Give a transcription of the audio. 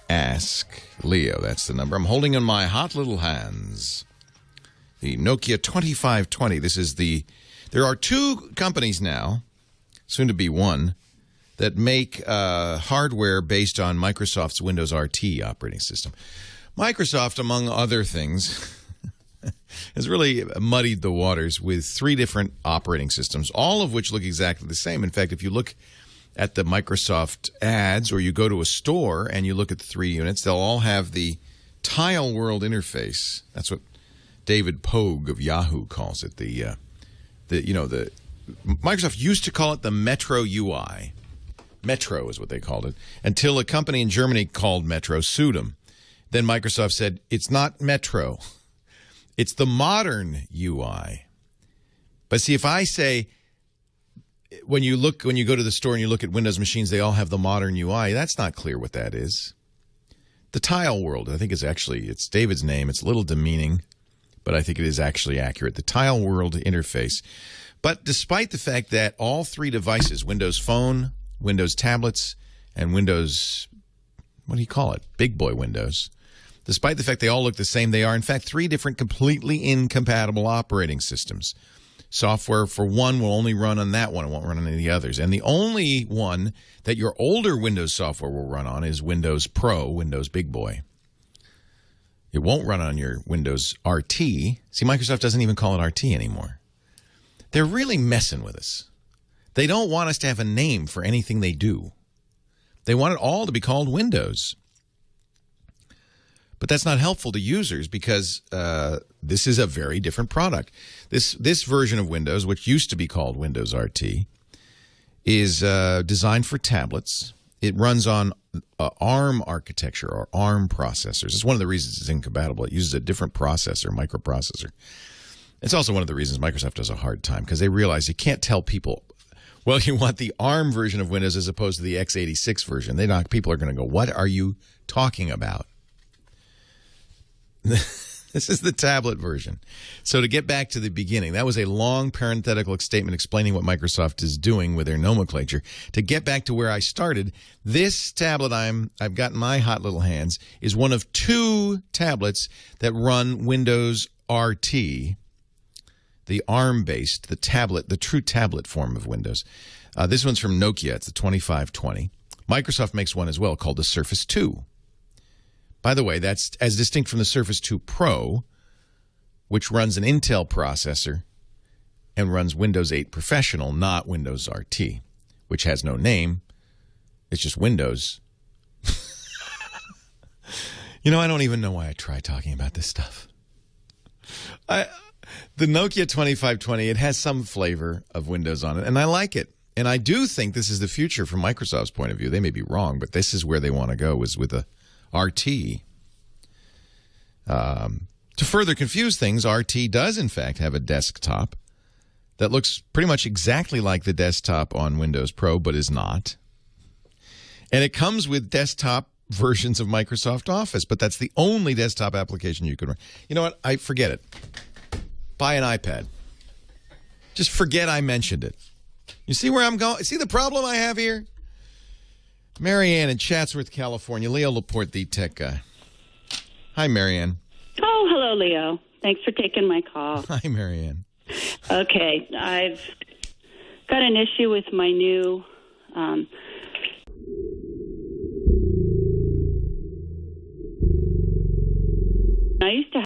Ask Leo. That's the number. I'm holding in my hot little hands the Nokia 2520. There are two companies now, soon to be one, that make hardware based on Microsoft's Windows RT operating system. Microsoft, among other things, has really muddied the waters with three different operating systems, all of which look exactly the same. In fact, if you look at the Microsoft ads, or you go to a store and you look at the three units, they'll all have the Tile World interface. That's what David Pogue of Yahoo calls it. Microsoft used to call it the Metro UI. Metro is what they called it, until a company in Germany called Metro sued them. Then Microsoft said, it's not Metro. It's the modern UI. But see, if I say, when you go to the store and you look at Windows machines, they all have the modern UI. That's not clear what that is. The Tile World, I think it's David's name. It's a little demeaning, but I think it is actually accurate. The Tile World interface. But despite the fact that all three devices, Windows Phone, Windows tablets, and Windows, what do you call it? Big boy Windows. Despite the fact they all look the same, they are, in fact, three different completely incompatible operating systems. Software for one will only run on that one. It won't run on any of the others. And the only one that your older Windows software will run on is Windows Pro, Windows Big Boy. It won't run on your Windows RT. See, Microsoft doesn't even call it RT anymore. They're really messing with us. They don't want us to have a name for anything they do. They want it all to be called Windows. But that's not helpful to users because this is a very different product. This version of Windows, which used to be called Windows RT, is designed for tablets. It runs on ARM architecture or ARM processors. It's one of the reasons it's incompatible. It uses a different processor, microprocessor. It's also one of the reasons Microsoft has a hard time because they realize you can't tell people, well, you want the ARM version of Windows as opposed to the x86 version. People are going to go, what are you talking about? This is the tablet version. So to get back to the beginning, that was a long parenthetical statement explaining what Microsoft is doing with their nomenclature. To get back to where I started, this tablet I've got in my hot little hands is one of two tablets that run Windows RT, the ARM-based, the true tablet form of Windows. This one's from Nokia. It's the 2520. Microsoft makes one as well called the Surface 2. By the way, that's as distinct from the Surface 2 Pro, which runs an Intel processor and runs Windows 8 Professional, not Windows RT, which has no name. It's just Windows. I don't even know why I try talking about this stuff. The Nokia 2520, it has some flavor of Windows on it, and I like it. And I do think this is the future from Microsoft's point of view. They may be wrong, but this is where they want to go, is with a RT. To further confuse things, RT does, in fact, have a desktop that looks pretty much exactly like the desktop on Windows Pro, but is not. And it comes with desktop versions of Microsoft Office, but that's the only desktop application you can run. You know what? I forget it. Buy an iPad. Just forget I mentioned it. You see where I'm going? See the problem I have here? Marianne in Chatsworth, California. Leo Laporte, the tech guy. Hi, Marianne. Oh, hello, Leo. Thanks for taking my call. Hi, Marianne. Okay, I've got an issue with my new I used to